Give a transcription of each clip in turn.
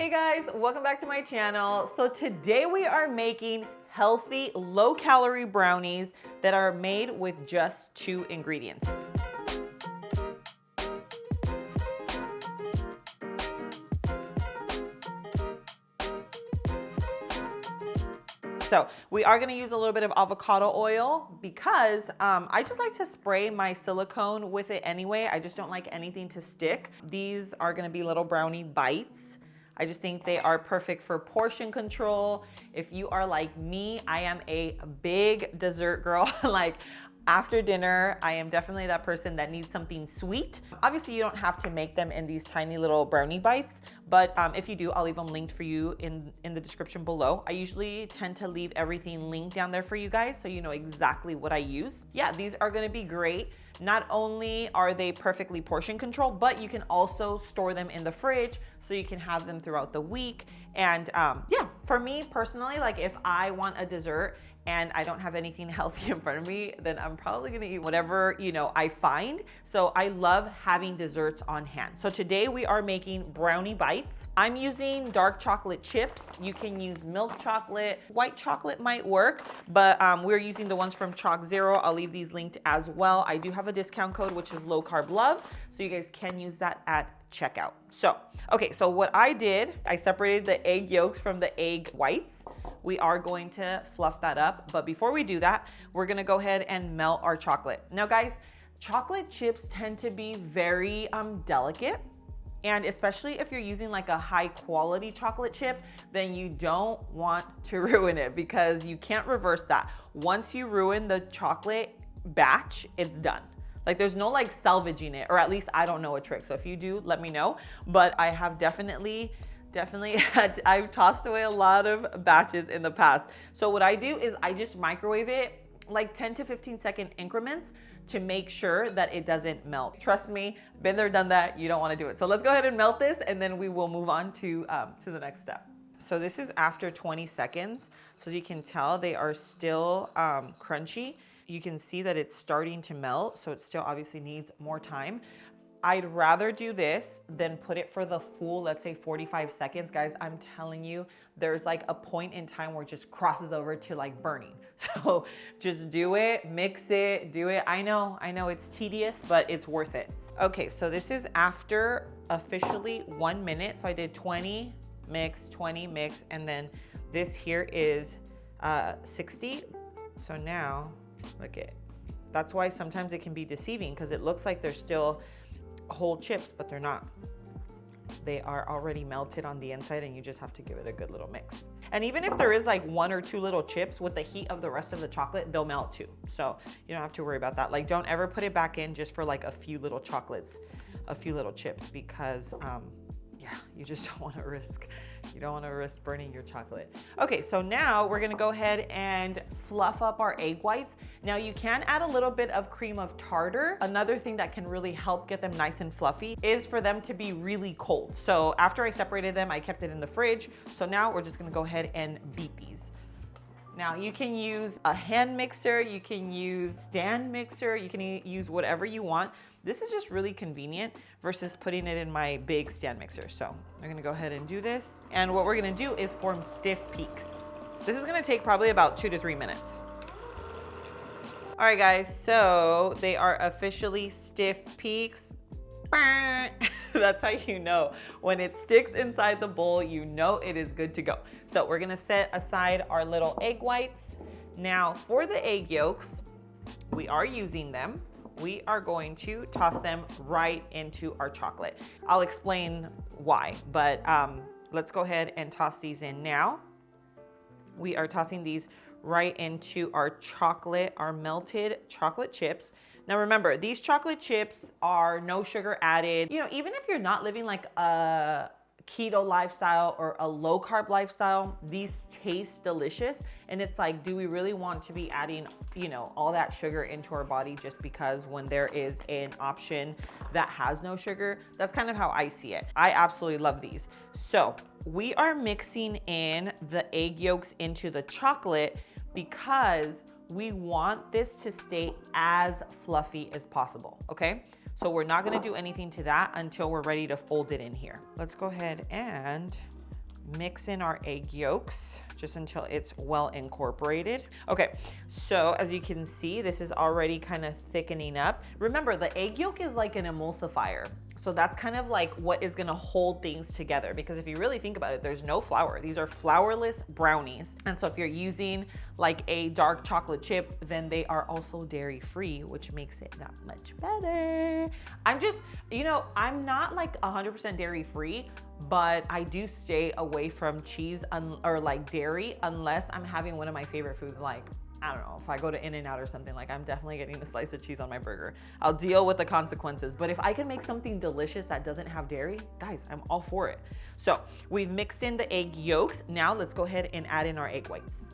Hey guys, welcome back to my channel. So today we are making healthy, low-calorie brownies that are made with just 2 ingredients. So we are gonna use a little bit of avocado oil because I just like to spray my silicone with it anyway. I just don't like anything to stick. These are gonna be little brownie bites. I just think they are perfect for portion control. If you are like me, I am a big dessert girl. Like after dinner, I am definitely that person that needs something sweet. Obviously, you don't have to make them in these tiny little brownie bites, but if you do, I'll leave them linked for you in the description below. I usually tend to leave everything linked down there for you guys so you know exactly what I use. Yeah, these are gonna be great. Not only are they perfectly portion controlled, but you can also store them in the fridge so you can have them throughout the week. And yeah, for me personally, like if I want a dessert and I don't have anything healthy in front of me, then I'm probably gonna eat whatever, I find. So I love having desserts on hand. So today we are making brownie bites. I'm using dark chocolate chips. You can use milk chocolate. White chocolate might work, but we're using the ones from Chalk Zero. I'll leave these linked as well. I do have a discount code, which is low carb love. So you guys can use that at checkout. So, okay, so what I did, I separated the egg yolks from the egg whites. We are going to fluff that up. But before we do that, we're gonna go ahead and melt our chocolate. Now guys, chocolate chips tend to be very delicate. And especially if you're using like a high quality chocolate chip, then you don't want to ruin it because you can't reverse that. Once you ruin the chocolate batch, it's done. Like there's no like salvaging it, or at least I don't know a trick. So if you do, let me know. But I have definitely I've tossed away a lot of batches in the past. So what I do is I just microwave it like 10 to 15 second increments to make sure that it doesn't melt. Trust me, been there, done that, you don't wanna do it. So let's go ahead and melt this and then we will move on to the next step. So this is after 20 seconds. So as you can tell, they are still crunchy. You can see that it's starting to melt, so it still obviously needs more time. I'd rather do this than put it for the full, let's say 45 seconds. Guys, I'm telling you, there's like a point in time where it just crosses over to like burning. So just do it, mix it, do it. I know it's tedious, but it's worth it. Okay, so this is after officially 1 minute. So I did 20 mix, 20 mix, and then this here is 60. So now, look at, that's why sometimes it can be deceiving because it looks like they're still whole chips, but they're not. They are already melted on the inside and you just have to give it a good little mix. And even if there is like 1 or 2 little chips, with the heat of the rest of the chocolate, they'll melt too. So you don't have to worry about that. Like don't ever put it back in just for like a few little chocolates, a few little chips, because yeah, you just don't want to risk. You don't want to risk burning your chocolate. Okay, so now we're gonna go ahead and fluff up our egg whites. Now you can add a little bit of cream of tartar. Another thing that can really help get them nice and fluffy is for them to be really cold. So after I separated them, I kept it in the fridge. So now we're just gonna go ahead and beat these. Now you can use a hand mixer, you can use stand mixer, you can use whatever you want. This is just really convenient versus putting it in my big stand mixer. So I'm gonna go ahead and do this. And what we're gonna do is form stiff peaks. This is gonna take probably about 2 to 3 minutes. All right guys, so they are officially stiff peaks. That's how you know. When it sticks inside the bowl, you know it is good to go. So we're gonna set aside our little egg whites. Now for the egg yolks, we are using them. We are going to toss them right into our chocolate. I'll explain why, but let's go ahead and toss these in now. We are tossing these right into our chocolate, our melted chocolate chips. Now remember, these chocolate chips are no sugar added. Even if you're not living like a keto lifestyle or a low carb lifestyle, these taste delicious. And it's like, do we really want to be adding, all that sugar into our body just because when there is an option that has no sugar? That's kind of how I see it. I absolutely love these. So we are mixing in the egg yolks into the chocolate because we want this to stay as fluffy as possible, okay? So we're not gonna do anything to that until we're ready to fold it in here. Let's go ahead and mix in our egg yolks just until it's well incorporated. Okay, so as you can see, this is already kind of thickening up. Remember, the egg yolk is like an emulsifier. So that's kind of like what is gonna hold things together, because if you really think about it, there's no flour. These are flourless brownies. And so if you're using like a dark chocolate chip, then they are also dairy free, which makes it that much better. I'm just, you know, I'm not like 100% dairy free, but I do stay away from cheese or like dairy unless I'm having one of my favorite foods, like, I don't know, if I go to In-N-Out or something, like I'm definitely getting a slice of cheese on my burger. I'll deal with the consequences. But if I can make something delicious that doesn't have dairy, guys, I'm all for it. So we've mixed in the egg yolks. Now let's go ahead and add in our egg whites.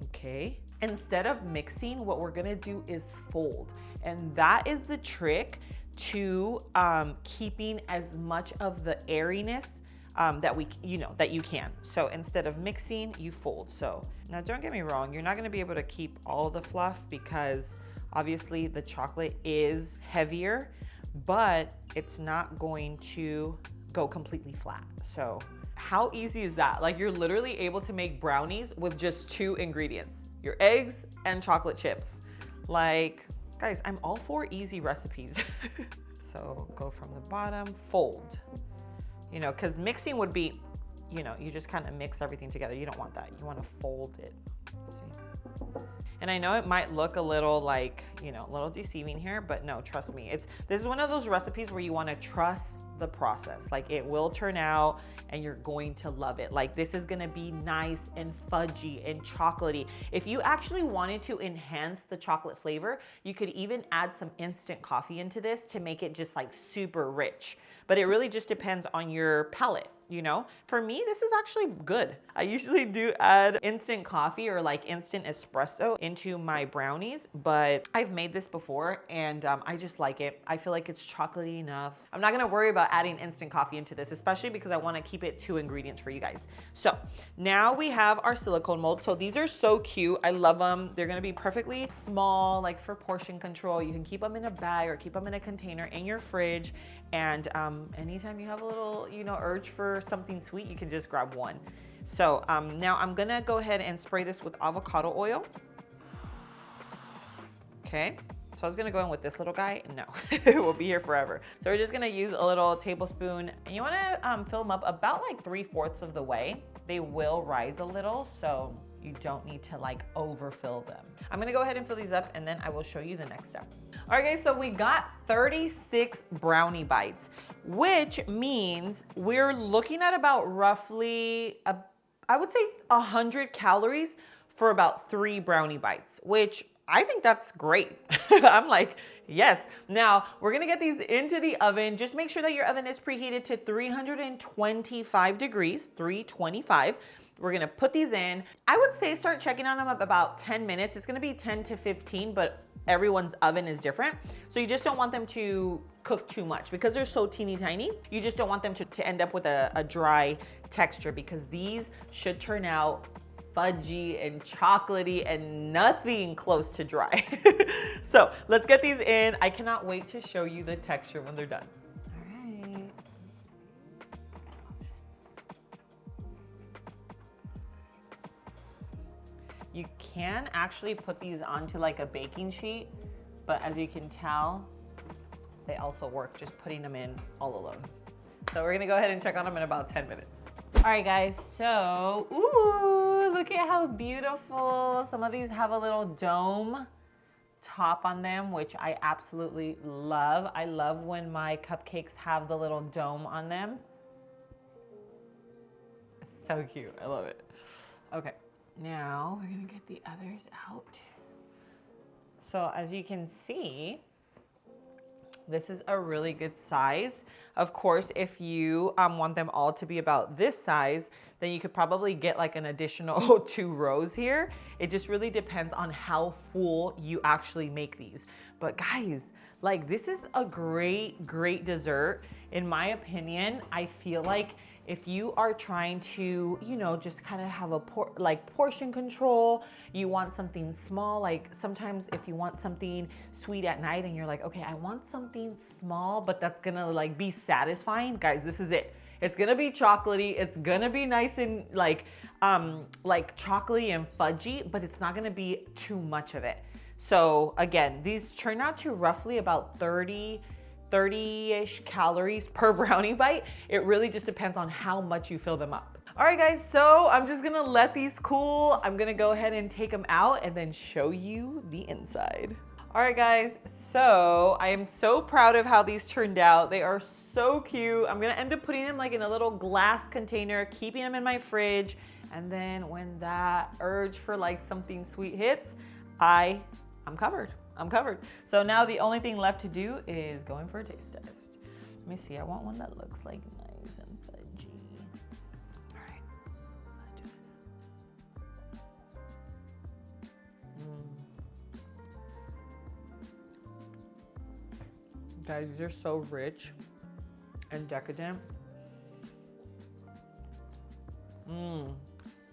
Okay. Instead of mixing, what we're gonna do is fold. And that is the trick to keeping as much of the airiness that you can. So instead of mixing, you fold. So now don't get me wrong, you're not gonna be able to keep all the fluff because obviously the chocolate is heavier, but it's not going to go completely flat. So how easy is that? Like, you're literally able to make brownies with just 2 ingredients, your eggs and chocolate chips. Like, guys, I'm all for easy recipes. So go from the bottom, fold. You know, because mixing would be, you know, you just kind of mix everything together. You don't want that. You want to fold it. Let's see. And I know it might look a little like, you know, a little deceiving here, but no, trust me. This is one of those recipes where you want to trust the process. Like, it will turn out and you're going to love it. Like, this is going to be nice and fudgy and chocolatey. If you actually wanted to enhance the chocolate flavor, you could even add some instant coffee into this to make it just like super rich. But it really just depends on your palate. You know, for me, this is actually good. I usually do add instant coffee or like instant espresso into my brownies, but I've made this before and I just like it. I feel like it's chocolatey enough. I'm not gonna worry about adding instant coffee into this, especially because I wanna keep it 2 ingredients for you guys. So now we have our silicone molds. So these are so cute. I love them. They're gonna be perfectly small, like for portion control. You can keep them in a bag or keep them in a container in your fridge. And anytime you have a little, you know, urge for something sweet, you can just grab one. So now I'm gonna go ahead and spray this with avocado oil. Okay, so I was gonna go in with this little guy. No, we'll be here forever. So we're just gonna use a little tablespoon, and you wanna fill them up about like 3/4 of the way. They will rise a little, so you don't need to like overfill them. I'm gonna go ahead and fill these up and then I will show you the next step. All right guys, so we got 36 brownie bites, which means we're looking at about roughly, I would say 100 calories for about 3 brownie bites, which I think that's great. I'm like, yes. Now we're gonna get these into the oven. Just make sure that your oven is preheated to 325 degrees, 325. We're gonna put these in. I would say start checking on them up about 10 minutes. It's gonna be 10 to 15, but everyone's oven is different. So you just don't want them to cook too much because they're so teeny tiny. You just don't want them to end up with a dry texture, because these should turn out fudgy and chocolatey and nothing close to dry. So let's get these in. I cannot wait to show you the texture when they're done. All right. You can actually put these onto like a baking sheet, but as you can tell, they also work just putting them in all alone. So we're gonna go ahead and check on them in about 10 minutes. All right guys, so, ooh, look at how beautiful. Some of these have a little dome top on them, which I absolutely love. I love when my cupcakes have the little dome on them. It's so cute, I love it. Okay, now we're gonna get the others out. So as you can see, this is a really good size. Of course, if you want them all to be about this size, then you could probably get like an additional 2 rows here. It just really depends on how full you actually make these. But guys, like, this is a great, great dessert. In my opinion, I feel like if you are trying to, you know, just kind of have a portion control, you want something small, like sometimes if you want something sweet at night and you're like, okay, I want something small, but that's gonna like be satisfying, guys, this is it. It's gonna be chocolatey. It's gonna be nice and like chocolatey and fudgy, but it's not gonna be too much of it. So again, these turn out to roughly about 30-ish calories per brownie bite. It really just depends on how much you fill them up. All right guys, so I'm just gonna let these cool. I'm gonna go ahead and take them out and then show you the inside. All right guys, so I am so proud of how these turned out. They are so cute. I'm gonna end up putting them like in a little glass container, keeping them in my fridge. And then when that urge for like something sweet hits, I'm covered. I'm covered. So now the only thing left to do is go in for a taste test. Let me see, I want one that looks like nice and fudgy. All right, let's do this. Guys, these are so rich and decadent.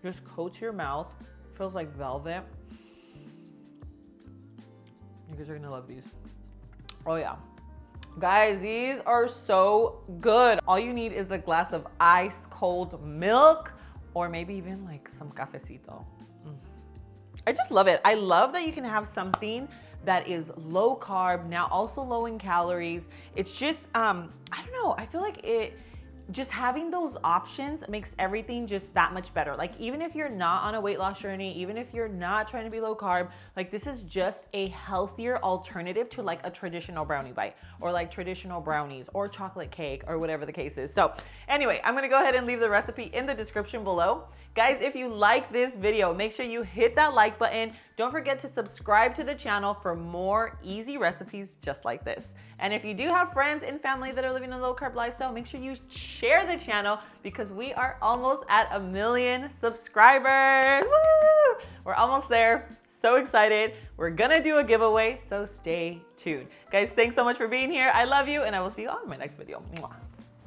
Just coats your mouth. Feels like velvet. You guys are gonna love these. Oh yeah. Guys, these are so good. All you need is a glass of ice cold milk or maybe even like some cafecito. I just love it. I love that you can have something that is low carb, now also low in calories. It's just, I don't know, I feel like just having those options makes everything just that much better. Like even if you're not on a weight loss journey, even if you're not trying to be low carb, like this is just a healthier alternative to like a traditional brownie bite or like traditional brownies or chocolate cake or whatever the case is. So anyway, I'm gonna go ahead and leave the recipe in the description below. Guys, if you like this video, make sure you hit that like button. Don't forget to subscribe to the channel for more easy recipes just like this. And if you do have friends and family that are living a low carb lifestyle, make sure you share the channel because we are almost at 1 million subscribers. Woo! We're almost there. So excited. We're gonna do a giveaway, so stay tuned. Guys, thanks so much for being here. I love you, and I will see you on my next video. Mwah.